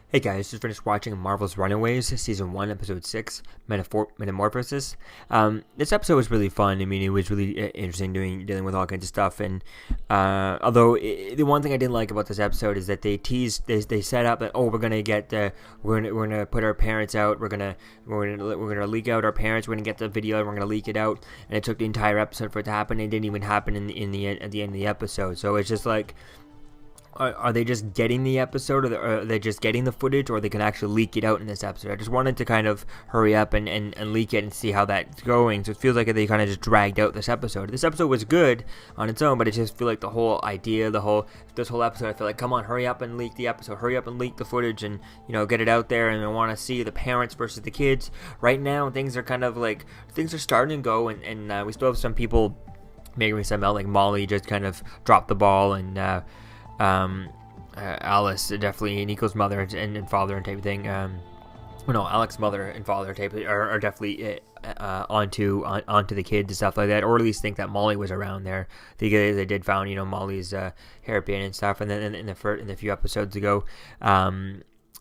Hey guys, just finished watching Marvel's Runaways, Season 1, Episode 6, Metamorphosis. This episode was really fun. I mean, it was really interesting dealing with all kinds of stuff. And although the one thing I didn't like about this episode is that they set up that, oh, we're gonna put our parents out, we're gonna leak out our parents, we're gonna get the video, and we're gonna leak it out, and it took the entire episode for it to happen. It didn't even happen at the end of the episode. So it's just like, are they just getting the episode, or are they just getting the footage, or they can actually leak it out in this episode? I just wanted to kind of hurry up and leak it and see how that's going. So it feels like they kind of just dragged out this episode. This episode was good on its own, but it just feels like the whole idea, this whole episode, I feel like, come on, hurry up and leak the episode, hurry up and leak the footage, and get it out there. And I want to see the parents versus the kids. Right now, things are starting to go, and we still have some people making some out, like Molly just kind of dropped the ball, and Alice, definitely Nico's mother and father and type of thing. Alex's mother and father type are definitely onto the kids and stuff like that, or at least think that Molly was around there. They did found Molly's hairpin and stuff, and then in the few episodes ago.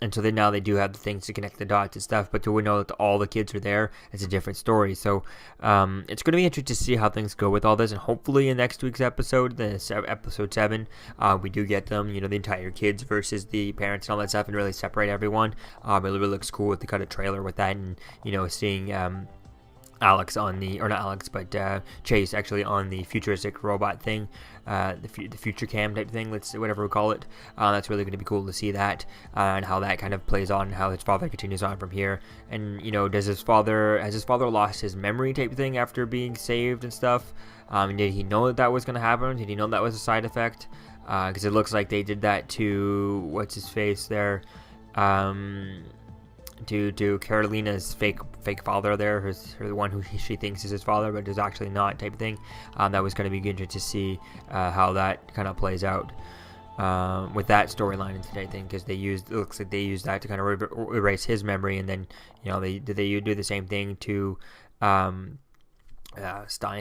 And so now they do have the things to connect the dots and stuff, but we know that all the kids are there. It's a different story. So it's going to be interesting to see how things go with all this. And hopefully in next week's episode, episode 7, we do get them, the entire kids versus the parents and all that stuff, and really separate everyone. It really looks cool with the kind of trailer with that, and, seeing Alex on or not Alex, but Chase actually on the futuristic robot thing, the future cam type thing, whatever we call it. That's really going to be cool to see that, and how that kind of plays on, and how his father continues on from here. And has his father lost his memory type thing after being saved and stuff? Did he know that was going to happen? Did he know that was a side effect? Because it looks like they did that to what's his face there. To Carolina's fake father there, the one who she thinks is his father, but is actually not, type of thing. That was going to be interesting to see how that kind of plays out with that storyline and today thing, because it looks like they used that to kind of erase his memory, and then they do the same thing to Stein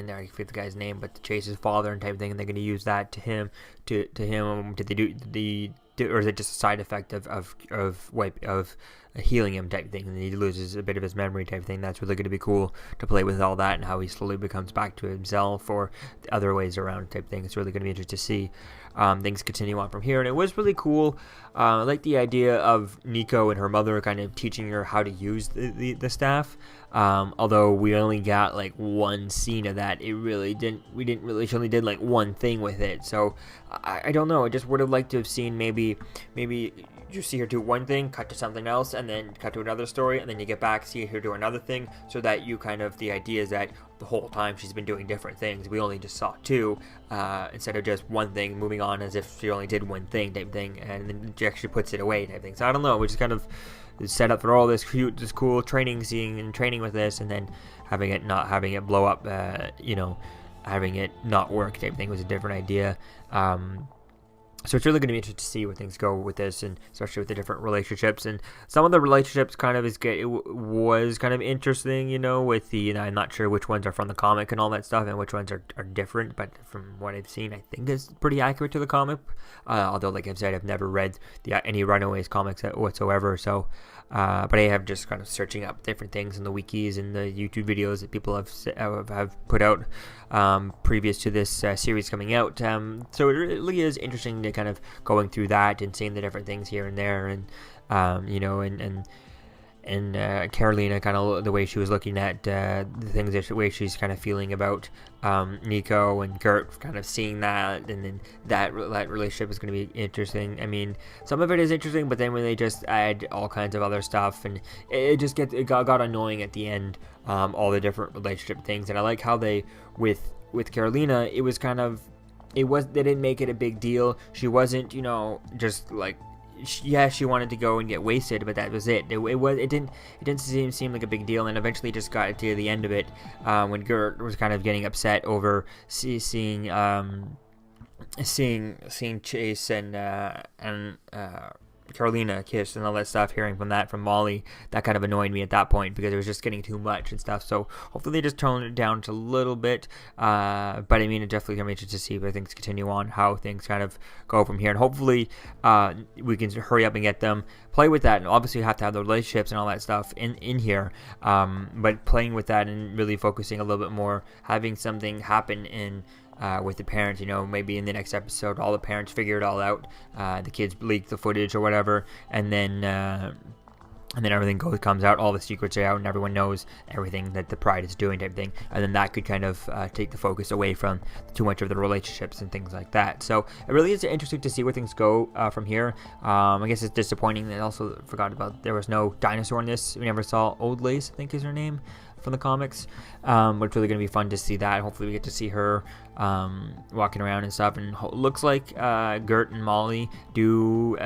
there, I forget the guy's name, but to Chase's father and type of thing, and they're going to use that to him. Did they do or is it just a side effect of healing him type thing, and he loses a bit of his memory type thing? That's really going to be cool to play with all that, and how he slowly becomes back to himself, or the other ways around type thing. It's really going to be interesting to see things continue on from here. And it was really cool. I like the idea of Nico and her mother kind of teaching her how to use the staff. Although we only got like one scene of that, she only did like one thing with it. So I don't know. I just would have liked to have seen maybe you see her do one thing, cut to something else, and then cut to another story, and then you get back, see her do another thing, so that you the idea is that the whole time she's been doing different things. We only just saw two, instead of just one thing, moving on as if she only did one thing type thing, and then she actually puts it away type thing. So I don't know, we just kind of set up for all this cool training with this, and then having it blow up, having it not work type thing was a different idea. So it's really going to be interesting to see where things go with this, and especially with the different relationships. And some of the relationships was kind of interesting, with the, I'm not sure which ones are from the comic and all that stuff, and which ones are different, but from what I've seen, I think it's pretty accurate to the comic. Although, like I've said, I've never read any Runaways comics whatsoever, so, but I have just kind of searching up different things in the wikis and the YouTube videos that people have put out previous to this series coming out. So it really is interesting to kind of going through that and seeing the different things here and there, and Carolina, kind of the way she was looking at the things, the way she's kind of feeling about Nico and Gert, kind of seeing that, and then that relationship is going to be interesting. I mean, some of it is interesting, but then when they just add all kinds of other stuff, and it got annoying at the end, all the different relationship things. And I like how they, with Carolina, they didn't make it a big deal. She wasn't, just like, she wanted to go and get wasted, but that was it. It didn't seem like a big deal, and eventually just got to the end of it, when Gert was kind of getting upset over seeing Chase and Carolina kiss and all that stuff, hearing from Molly, that kind of annoyed me at that point because it was just getting too much and stuff. So hopefully they just tone it down to a little bit. But I mean, it definitely I'm interested to see where things continue on, how things kind of go from here, and hopefully we can hurry up and get them play with that. And obviously you have to have the relationships and all that stuff in here, but playing with that and really focusing a little bit more, having something happen in with the parents, maybe in the next episode, all the parents figure it all out. The kids leak the footage or whatever, and then everything comes out, all the secrets are out, and everyone knows everything that the Pride is doing, type thing. And then that could kind of take the focus away from too much of the relationships and things like that. So it really is interesting to see where things go from here. I guess it's disappointing that I also forgot about there was no dinosaur in this. We never saw Old Lace, I think is her name, from the comics, but it's really going to be fun to see that. Hopefully we get to see her walking around and stuff, and looks like Gert and Molly do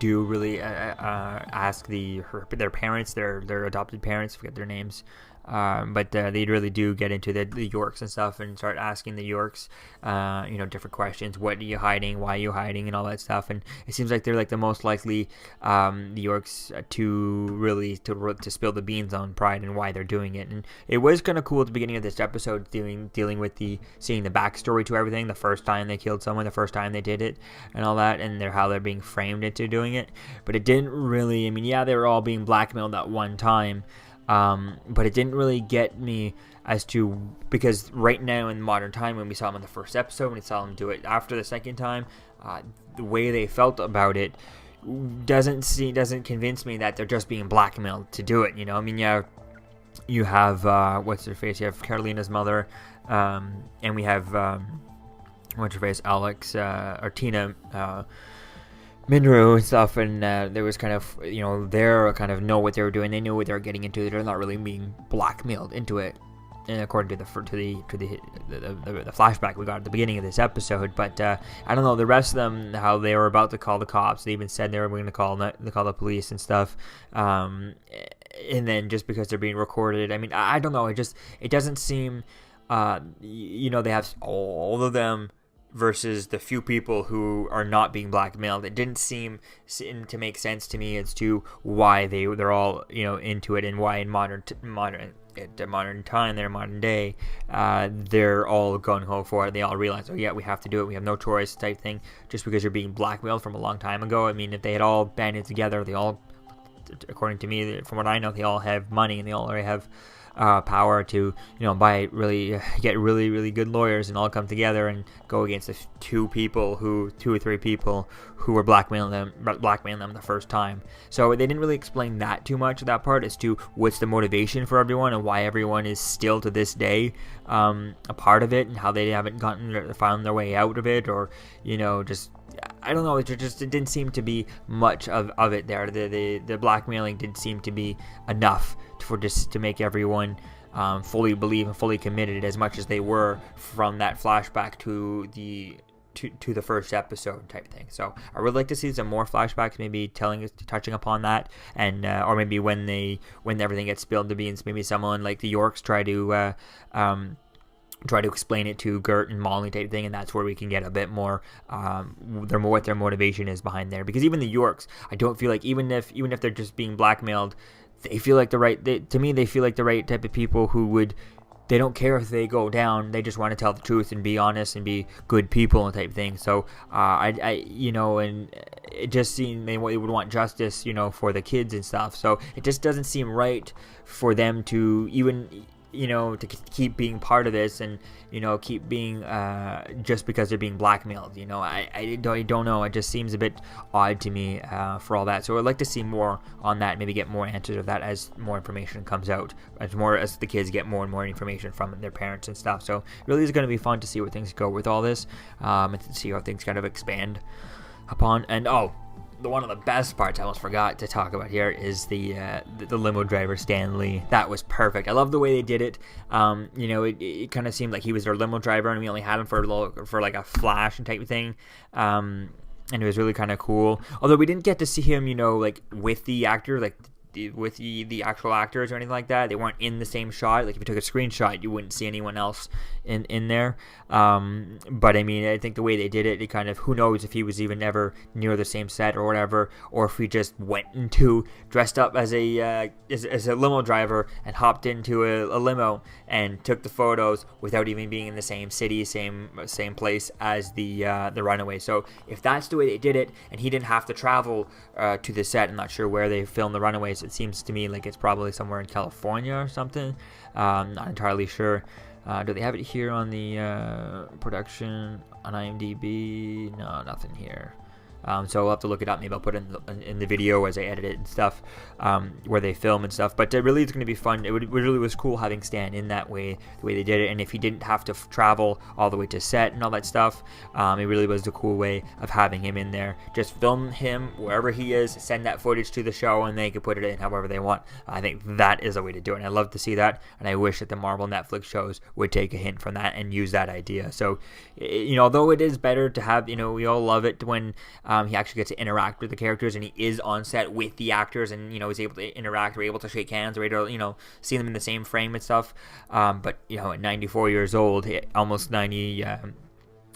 really ask their parents, their adopted parents, forget their names, but they really do get into the Yorks and stuff and start asking the Yorks different questions. What are you hiding, why are you hiding, and all that stuff. And it seems like they're like the most likely the Yorks to spill the beans on Pride and why they're doing it. And it was kind of cool at the beginning of this episode dealing with seeing the backstory to everything, the first time they killed someone, the first time they did it and all that, and how they're being framed into doing it. But it didn't really, they were all being blackmailed at one time, but it didn't really get me as to, because right now in modern time, when we saw them in the first episode, when we saw them do it after the second time, the way they felt about it doesn't convince me that they're just being blackmailed to do it. You have what's her face? You have Carolina's mother, and we have what's her face? Alex or Tina. Minru and stuff, and there was kind of, they're kind of know what they were doing. They knew what they were getting into. They're not really being blackmailed into it, and according to the flashback we got at the beginning of this episode. But I don't know, the rest of them, how they were about to call the cops. They even said they were going to call the police and stuff. And then just because they're being recorded, I don't know. It doesn't seem, they have all of them versus the few people who are not being blackmailed. It didn't seem to make sense to me as to why they're all into it, and why in modern time, their modern day, they're all gung ho for it. They all realize, oh yeah, we have to do it, we have no choice, type thing, just because you're being blackmailed from a long time ago. If they had all banded together, they all, according to me, from what I know, they all have money and they all already have power to get really good lawyers and all come together and go against the two or three people who were blackmailing them the first time. So they didn't really explain that too much of that part as to what's the motivation for everyone and why everyone is still to this day a part of it, and how they haven't found their way out of it, or just, I don't know. It didn't seem to be much of it there. The blackmailing didn't seem to be enough to make everyone fully believe and fully committed as much as they were from that flashback to the first episode type thing. So I would like to see some more flashbacks, maybe touching upon that, and or maybe when everything gets spilled the beans, maybe someone like the Yorks try to explain it to Gert and Molly type thing, and that's where we can get a bit more what their motivation is behind there. Because even the Yorks, I don't feel like, even if they're just being blackmailed, they feel like they feel like the right type of people who they don't care if they go down, they just want to tell the truth and be honest and be good people and type thing. So and it just seemed they would want justice, for the kids and stuff. So it just doesn't seem right for them to even to keep being part of this, and keep being just because they're being blackmailed. I don't know. It just seems a bit odd to me for all that. So I'd like to see more on that, maybe get more answers of that as more information comes out, as the kids get more and more information from their parents and stuff. So it really is going to be fun to see where things go with all this, and to see how things kind of expand upon. And one of the best parts I almost forgot to talk about here is the limo driver, Stan Lee. That was perfect. I love the way they did it. It kind of seemed like he was their limo driver, and we only had him for like a flash and type of thing. And it was really kind of cool. Although we didn't get to see him, with the actor, like the actual actors or anything like that. They weren't in the same shot. Like if you took a screenshot, you wouldn't see anyone else in there. But I mean, I think the way they did it, it kind of, who knows if he was even ever near the same set or whatever, or if he just went into, dressed up as a limo driver and hopped into a limo and took the photos without even being in the same city, same place as the Runaways. So if that's the way they did it, and he didn't have to travel to the set, I'm not sure where they filmed the Runaways. It seems to me like it's probably somewhere in California or something. Not entirely sure. Do they have it here on the production on IMDb? No, nothing here. So I'll have to look it up. Maybe I'll put it in the video as I edit it and stuff, where they film and stuff. But it really is going to be fun. It really was cool having Stan in that way, the way they did it. And if he didn't have to travel all the way to set and all that stuff, it really was a cool way of having him in there. Just film him wherever he is, send that footage to the show, and they can put it in however they want. I think that is a way to do it, and I love to see that. And I wish that the Marvel Netflix shows would take a hint from that and use that idea. So, although it is better to have, we all love it when he actually gets to interact with the characters, and he is on set with the actors, and is able to interact, or able to shake hands, or able to see them in the same frame and stuff. But at 94 years old, almost 90.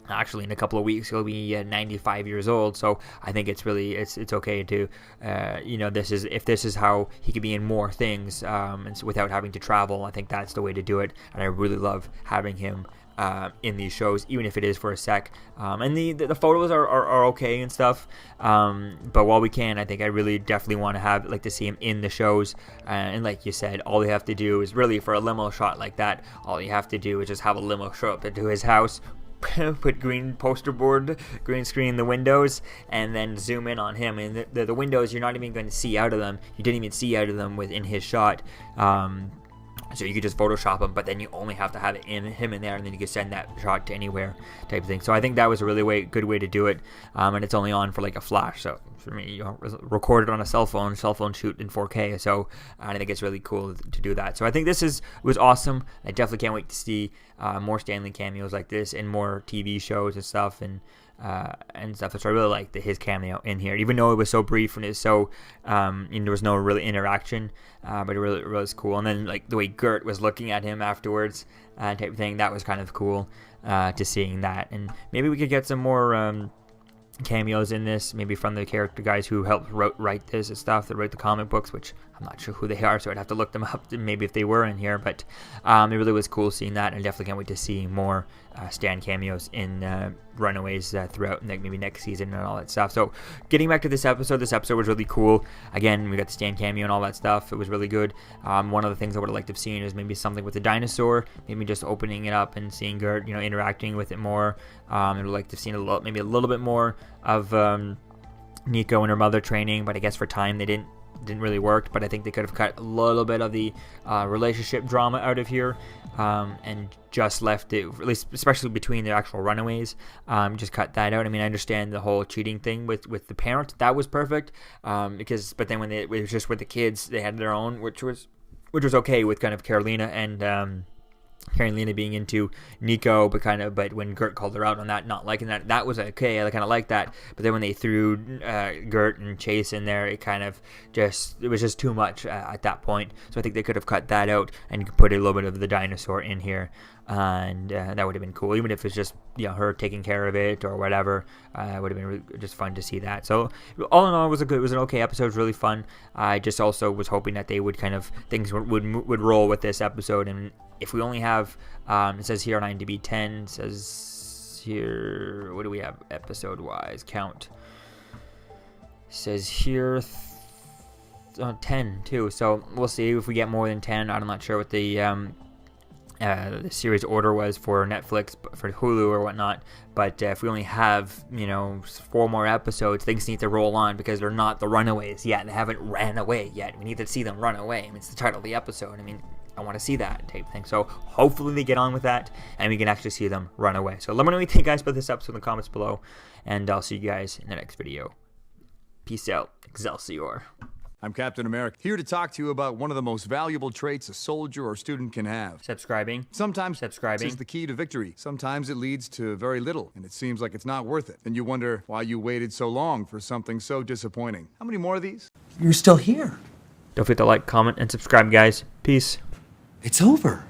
Actually, in a couple of weeks, he'll be 95 years old. So I think it's really it's okay to if this is how he could be in more things, and so without having to travel. I think that's the way to do it, and I really love having him in these shows, even if it is for a sec. And the photos are okay and stuff. But while we can, I think I really definitely want to see him in the shows. And like you said, all you have to do is really, for a limo shot like that, all you have to do is just have a limo show up into his house, put green poster board, green screen the windows, and then zoom in on him. And the windows, you're not even going to see out of them. You didn't even see out of them within his shot. So you could just Photoshop him, but then you only have to have him in there, and then you can send that shot to anywhere type of thing. So I think that was a really good way to do it, and it's only on for like a flash. So for me, record it on a cell phone shoot in 4K. So I think it's really cool to do that. So I think was awesome. I definitely can't wait to see more Stan Lee cameos like this and more TV shows and stuff and stuff. So I really liked his cameo in here, even though it was so brief and it's so there was no really interaction, but it really was cool. And then like the way Gert was looking at him afterwards, type of thing, that was kind of cool to seeing that. And maybe we could get some more cameos in this, maybe from the character guys who helped write this and stuff, that wrote the comic books, which I'm not sure who they are, so I'd have to look them up, maybe if they were in here. But it really was cool seeing that, and I definitely can't wait to see more Stan cameos in Runaways throughout maybe next season and all that stuff. So getting back to this episode was really cool. Again, we got the Stan cameo and all that stuff. It was really good. One of the things I would have liked to have seen is maybe something with the dinosaur, maybe just opening it up and seeing Gert, interacting with it more. I would like to have seen maybe a little bit more of Nico and her mother training, but I guess for time they didn't really work. But I think they could have cut a little bit of the relationship drama out of here, and just left it, at least especially between the actual Runaways, just cut that out. I mean, I understand the whole cheating thing with the parent, that was perfect, but then when it was just with the kids, they had their own, which was okay with kind of Carolina and Carolina being into Nico, but when Gert called her out on that, not liking that was okay. I kind of like that. But then when they threw Gert and Chase in there, it was just too much at that point. So I think they could have cut that out and put a little bit of the dinosaur in here, and that would have been cool. Even if it's just her taking care of it or whatever, it would have been really just fun to see that. So all in all, it was an okay episode. It was really fun. I just also was hoping that they would things would roll with this episode. And if we only have, it says here on IMDb 10, says here, what do we have episode wise count? Says here 10 too. So we'll see if we get more than 10. I'm not sure what the series order was for Netflix, for Hulu or whatnot, but if we only have 4 more episodes, things need to roll on, because they're not the Runaways yet. They haven't ran away yet. We need to see them run away. I mean, it's the title of the episode. I mean, I want to see that type thing. So hopefully they get on with that and we can actually see them run away. So let me know what you think, guys, about this episode in the comments below, and I'll see you guys in the next video. Peace out. Excelsior. I'm Captain America, here to talk to you about one of the most valuable traits a soldier or student can have. Subscribing. Sometimes subscribing is the key to victory. Sometimes it leads to very little, and it seems like it's not worth it. And you wonder why you waited so long for something so disappointing. How many more of these? You're still here. Don't forget to like, comment, and subscribe, guys. Peace. It's over.